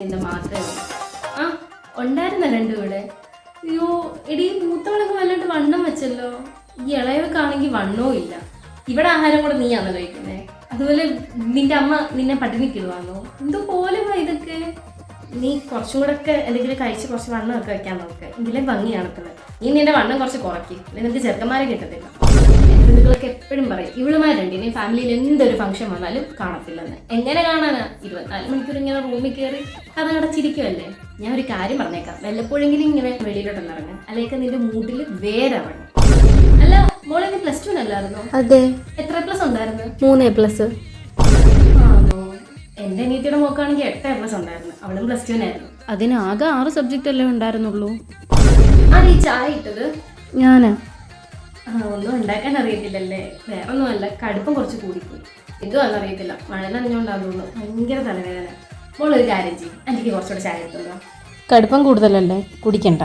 എന്റെ മാത്രമേ ഉള്ളൂ. ആ ഉണ്ടായിരുന്ന രണ്ടും ഇവിടെ. അയ്യോ എടി മൂത്തവളൊക്കെ വല്ലാണ്ട് വണ്ണം വെച്ചല്ലോ. ഈ ഇളയവക്കാണെങ്കിൽ വണ്ണവും ഇല്ല. ഇവിടെ ആഹാരം കൂടെ നീയാണോ കഴിക്കുന്നേ? അതുപോലെ നിന്റെ അമ്മ നിന്നെ പട്ടിണിക്കിടുവാന്നോ? എന്തോ പോലെ ഇതൊക്കെ. നീ കുറച്ചും കൂടെ ഒക്കെ എന്തെങ്കിലും കഴിച്ച് കുറച്ച് വണ്ണമൊക്കെ വെക്കാൻ നോക്ക്, എങ്കിലേ ഭംഗി കാണത്തുള്ളൂ. നീ നിന്റെ വണ്ണം കുറച്ച് കുറയ്ക്കും, അല്ലെങ്കിൽ നിനക്ക് ചെറുക്കന്മാരെ കിട്ടത്തില്ല. ബന്ധുക്കളൊക്കെ എപ്പോഴും പറയും ഇവളുമാരുണ്ട് ഇനി ഫാമിലിയിൽ എന്തൊരു ഫംഗ്ഷൻ വന്നാലും കാണത്തില്ലെന്ന്. എങ്ങനെ കാണാനാ? 24 മണിക്കൂർ ഇങ്ങനെ റൂമിൽ കയറി കഥ അടച്ചിരിക്കുമല്ലേ. ഞാൻ ഒരു കാര്യം പറഞ്ഞേക്കാം, വല്ലപ്പോഴെങ്കിലും ഇങ്ങനെ വെളിയിലോട്ടൊന്ന് ഇറങ്ങും, അല്ലെങ്കിൽ നിന്റെ മൂട്ടിൽ വേരവണം. അല്ല മോളെ നീ +2 അല്ലായിരുന്നോ? അതെ. എത്ര പ്ലസ് ഉണ്ടായിരുന്നു? 3A+. ആണോ? എന്റെ അനിയത്തിയുടെ മോക്കാണെങ്കിൽ 8A+ ഉണ്ടായിരുന്നു. അവളും +2 ആയിരുന്നു. അതിന് ആകെ 6 സബ്ജക്റ്റ് അല്ലേ ഉണ്ടായിരുന്നുള്ളൂ. ആര് ഈ ചായ ഇട്ടത്? ഞാനാ. ഒന്നും ഉണ്ടാക്കാൻ അറിയത്തില്ലല്ലേ? വേറെ ഒന്നുമല്ല, കടുപ്പം കുറച്ച് കൂടിപ്പോയി. ഇതുവല്ല അറിയത്തില്ല, മഴ നനഞ്ഞോണ്ടാകുന്നു. ഭയങ്കര തലവേദന. മോളൊരു കാര്യം ചെയ്യും, എനിക്ക് കുറച്ചുകൂടെ ചായ എടുത്തുണ്ടോ? കടുപ്പം കൂടുതലല്ലേ, കുടിക്കണ്ട.